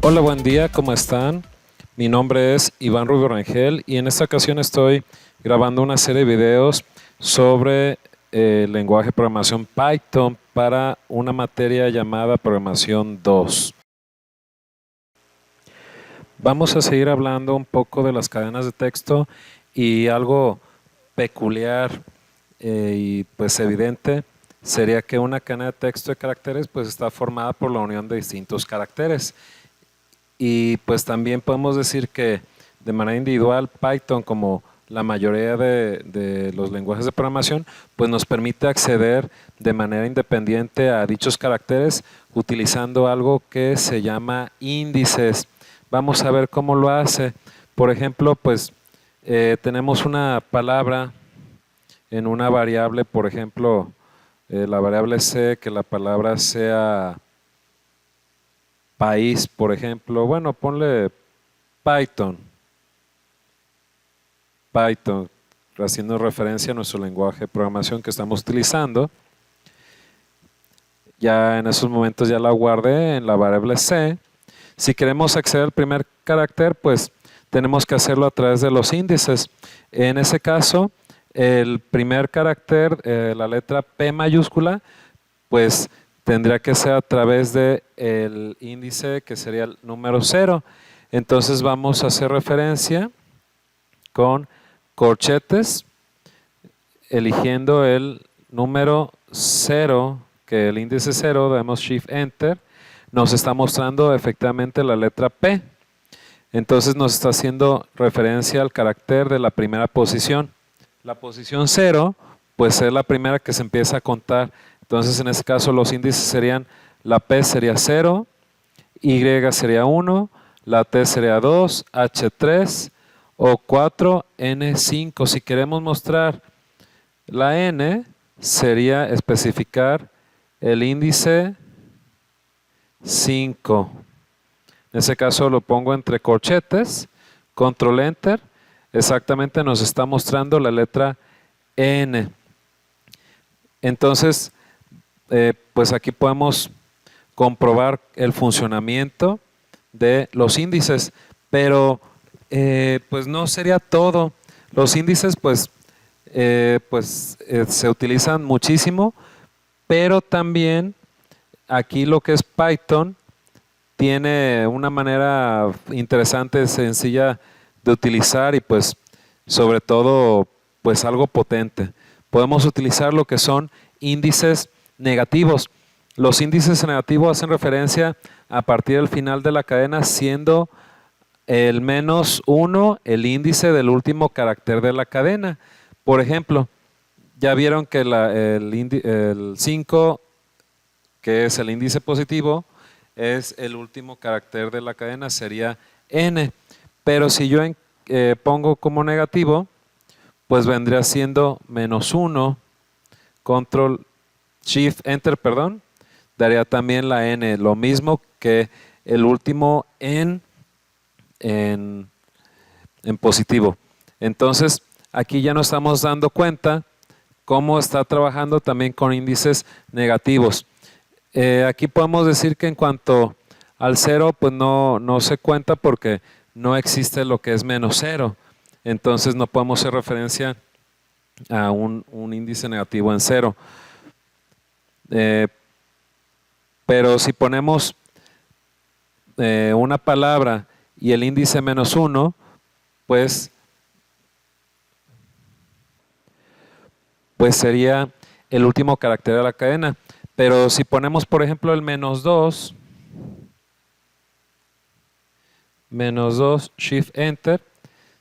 Hola, buen día, ¿cómo están? Mi nombre es Iván Rubio Rangel y en esta ocasión estoy grabando una serie de videos sobre el lenguaje de programación Python para una materia llamada Programación 2. Vamos a seguir hablando un poco de las cadenas de texto y algo peculiar y pues evidente sería que una cadena de texto de caracteres pues está formada por la unión de distintos caracteres. Y pues también podemos decir que de manera individual Python, como la mayoría de los lenguajes de programación, pues nos permite acceder de manera independiente a dichos caracteres utilizando algo que se llama índices. Vamos a ver cómo lo hace. Por ejemplo, pues tenemos una palabra en una variable, por ejemplo, la variable C, que la palabra sea país, por ejemplo. Bueno, ponle Python, haciendo referencia a nuestro lenguaje de programación que estamos utilizando. Ya en esos momentos ya la guardé en la variable C. Si queremos acceder al primer carácter, pues tenemos que hacerlo a través de los índices. En ese caso, el primer carácter, la letra P mayúscula, pues tendría que ser a través del índice que sería el número 0. Entonces vamos a hacer referencia con corchetes, eligiendo el número 0, que el índice 0, damos Shift Enter, nos está mostrando efectivamente la letra P. Entonces nos está haciendo referencia al carácter de la primera posición. La posición 0, pues es la primera que se empieza a contar. Entonces en este caso los índices serían, la P sería 0, Y sería 1, la T sería 2, H3 o 4, N5. Si queremos mostrar la N, sería especificar el índice 5. En ese caso lo pongo entre corchetes, control enter, exactamente nos está mostrando la letra N. Entonces, pues aquí podemos comprobar el funcionamiento de los índices, pero pues no sería todo. Los índices pues se utilizan muchísimo, pero también aquí lo que es Python tiene una manera interesante, sencilla de utilizar y pues sobre todo pues algo potente. Podemos utilizar lo que son índices negativos. Los índices negativos hacen referencia a partir del final de la cadena, siendo el -1 el índice del último carácter de la cadena. Por ejemplo, ya vieron que el 5, que es el índice positivo, es el último carácter de la cadena, sería N. Pero si yo pongo como negativo, pues vendría siendo -1, control shift enter, perdón, daría también la N, lo mismo que el último en positivo. Entonces, aquí ya nos estamos dando cuenta cómo está trabajando también con índices negativos. Aquí podemos decir que en cuanto al 0, pues no se cuenta porque no existe lo que es -0. Entonces no podemos hacer referencia a un índice negativo en 0. Pero si ponemos una palabra y el índice -1, pues sería el último carácter de la cadena. Pero si ponemos, por ejemplo, el -2, Shift Enter,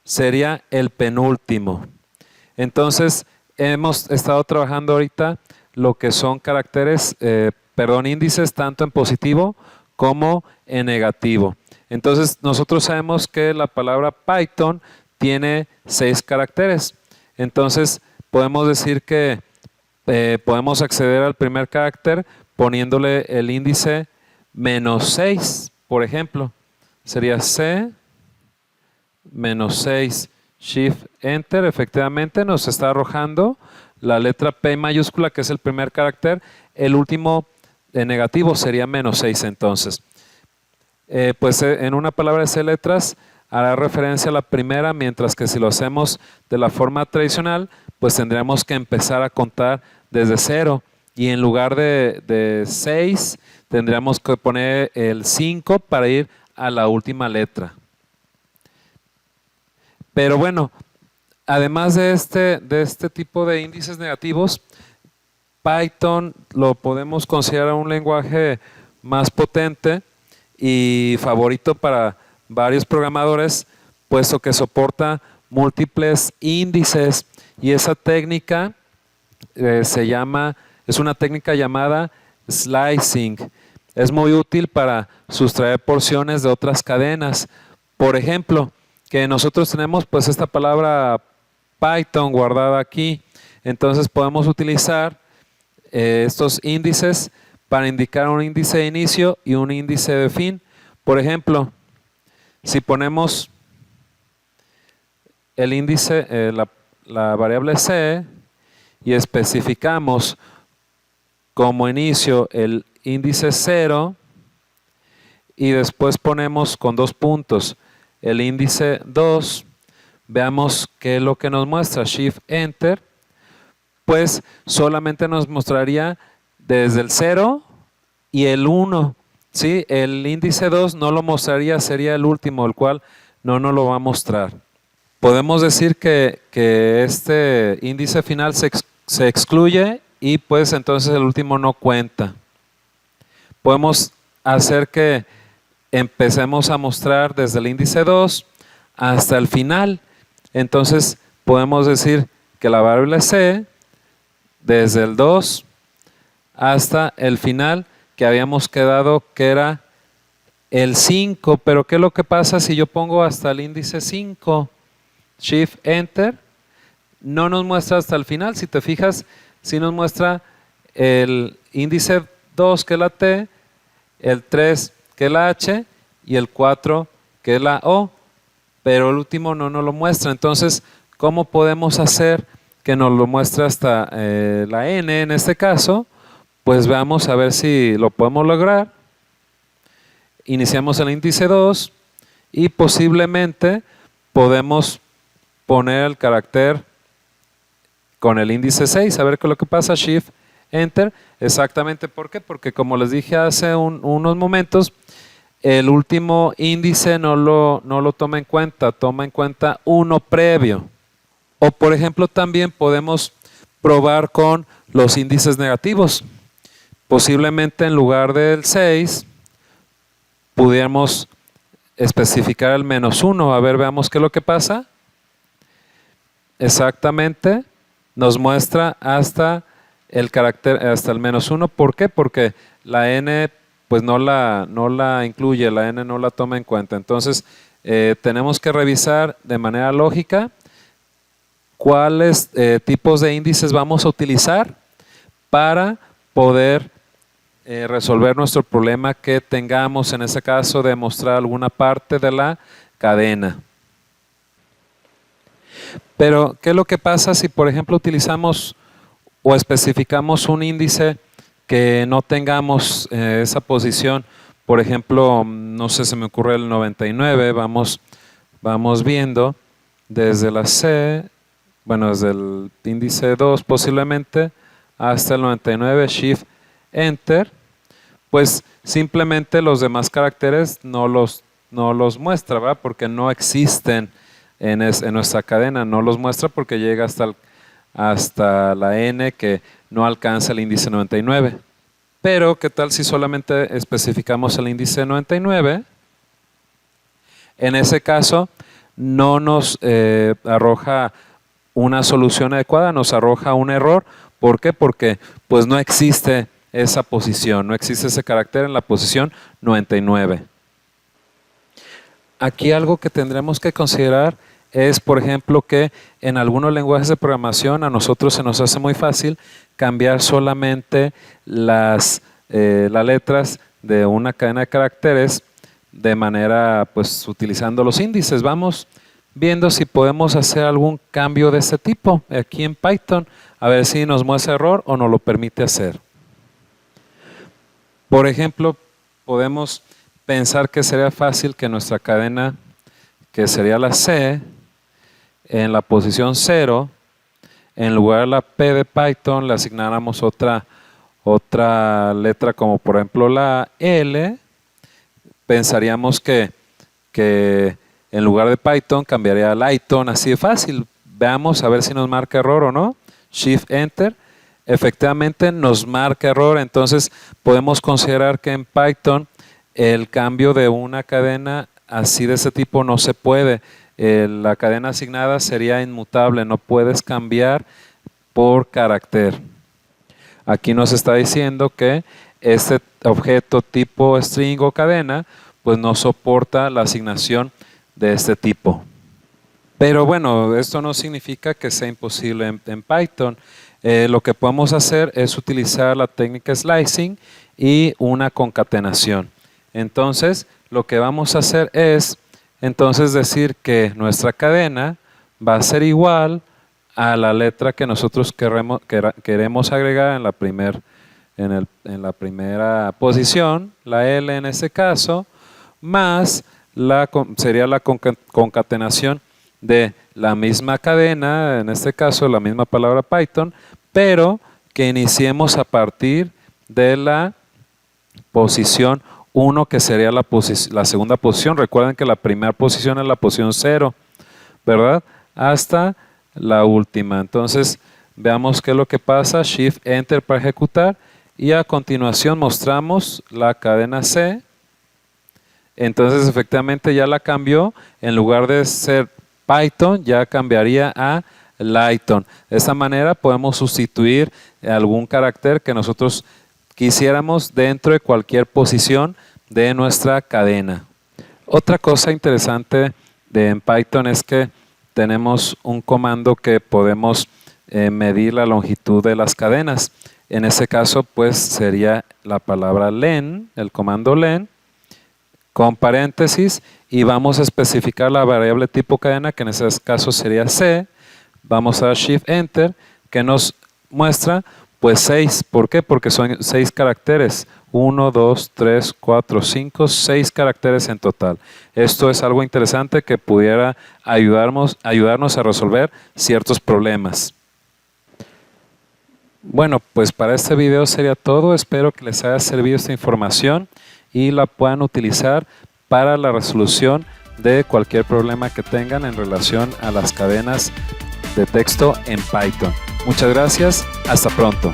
sería el penúltimo. Entonces, hemos estado trabajando ahorita lo que son caracteres, índices tanto en positivo como en negativo. Entonces, nosotros sabemos que la palabra Python tiene 6 caracteres. Entonces, podemos decir que podemos acceder al primer carácter poniéndole el índice -6, por ejemplo. Sería C -6, Shift Enter, efectivamente nos está arrojando la letra P mayúscula, que es el primer carácter. El último negativo sería -6 entonces. en una palabra de C letras hará referencia a la primera, mientras que si lo hacemos de la forma tradicional, pues tendríamos que empezar a contar desde 0 y en lugar de 6 tendríamos que poner el 5 para ir a la última letra. Pero bueno, además de este tipo de índices negativos, Python lo podemos considerar un lenguaje más potente y favorito para varios programadores, puesto que soporta múltiples índices y esa técnica es una técnica llamada slicing. Es muy útil para sustraer porciones de otras cadenas. Por ejemplo, que nosotros tenemos pues esta palabra Python guardada aquí, entonces podemos utilizar estos índices para indicar un índice de inicio y un índice de fin. Por ejemplo, si ponemos el índice, la variable C y especificamos como inicio el índice 0 y después ponemos con 2 puntos el índice 2, veamos qué es lo que nos muestra. Shift Enter, pues solamente nos mostraría desde el 0 y el 1. ¿Sí? El índice 2 no lo mostraría, sería el último, el cual no nos lo va a mostrar. Podemos decir que este índice final se excluye y pues entonces el último no cuenta. Podemos hacer que empecemos a mostrar desde el índice 2 hasta el final. Entonces podemos decir que la variable C desde el 2 hasta el final, que habíamos quedado que era el 5, pero ¿qué es lo que pasa si yo pongo hasta el índice 5? Shift Enter, no nos muestra hasta el final. Si te fijas, sí nos muestra el índice 2 que es la T, el 3 que es la H y el 4 que es la O, pero el último no nos lo muestra. Entonces, ¿cómo podemos hacer que nos lo muestre hasta la N en este caso? Pues veamos a ver si lo podemos lograr. Iniciamos el índice 2 y posiblemente podemos poner el carácter con el índice 6, a ver qué es lo que pasa. Shift Enter, exactamente. ¿Por qué? Porque como les dije hace unos momentos, el último índice no lo toma en cuenta uno previo. O por ejemplo también podemos probar con los índices negativos. Posiblemente en lugar del 6 pudiéramos especificar el -1. A ver, veamos qué es lo que pasa. Exactamente, nos muestra hasta el carácter, hasta el -1. ¿Por qué? Porque la N pues no la incluye, la N no la toma en cuenta. Entonces tenemos que revisar de manera lógica cuáles tipos de índices vamos a utilizar para poder resolver nuestro problema que tengamos, en ese caso de mostrar alguna parte de la cadena. Pero, ¿qué es lo que pasa si, por ejemplo, utilizamos o especificamos un índice que no tengamos esa posición? Por ejemplo, no sé, se me ocurre el 99, vamos viendo desde la C, bueno, desde el índice 2 posiblemente, hasta el 99, Shift Enter, pues simplemente los demás caracteres no los muestra, ¿verdad? Porque no existen en nuestra cadena, no los muestra porque llega hasta la N, que no alcanza el índice 99. Pero, ¿qué tal si solamente especificamos el índice 99? En ese caso, no nos arroja una solución adecuada, nos arroja un error. ¿Por qué? Porque pues no existe esa posición, no existe ese carácter en la posición 99. Aquí algo que tendremos que considerar es, por ejemplo, que en algunos lenguajes de programación a nosotros se nos hace muy fácil cambiar solamente las letras de una cadena de caracteres de manera, pues, utilizando los índices. Vamos viendo si podemos hacer algún cambio de ese tipo aquí en Python, a ver si nos muestra error o nos lo permite hacer. Por ejemplo, podemos pensar que sería fácil que nuestra cadena, que sería la C, en la posición 0, en lugar de la P de Python le asignáramos otra letra como por ejemplo la L. Pensaríamos que en lugar de Python cambiaría a Lighton, así de fácil. Veamos a ver si nos marca error o no. Shift Enter. Efectivamente nos marca error, entonces podemos considerar que en Python el cambio de una cadena así de ese tipo no se puede. La cadena asignada sería inmutable, no puedes cambiar por carácter. Aquí nos está diciendo que este objeto tipo string o cadena pues no soporta la asignación de este tipo. Pero bueno, esto no significa que sea imposible en Python. Lo que podemos hacer es utilizar la técnica slicing y una concatenación. Entonces, lo que vamos a hacer es entonces decir que nuestra cadena va a ser igual a la letra que nosotros queremos agregar en la primera posición, la L en este caso, más sería la concatenación de la misma cadena, en este caso la misma palabra Python, pero que iniciemos a partir de la posición 1, que sería la segunda posición. Recuerden que la primera posición es la posición 0, ¿verdad? Hasta la última. Entonces, veamos qué es lo que pasa. Shift Enter para ejecutar y a continuación mostramos la cadena C. Entonces, efectivamente ya la cambió. En lugar de ser Python, ya cambiaría a Lighton. De esta manera podemos sustituir algún carácter que nosotros quisiéramos dentro de cualquier posición de nuestra cadena. Otra cosa interesante en Python es que tenemos un comando que podemos medir la longitud de las cadenas. En ese caso, pues sería la palabra len, el comando len, con paréntesis, y vamos a especificar la variable tipo cadena, que en ese caso sería C. Vamos a dar Shift Enter, que nos muestra pues 6. ¿Por qué? Porque son 6 caracteres. 1, 2, 3, 4, 5, 6 caracteres en total. Esto es algo interesante que pudiera ayudarnos a resolver ciertos problemas. Bueno, pues para este video sería todo. Espero que les haya servido esta información y la puedan utilizar para la resolución de cualquier problema que tengan en relación a las cadenas de texto en Python. Muchas gracias, hasta pronto.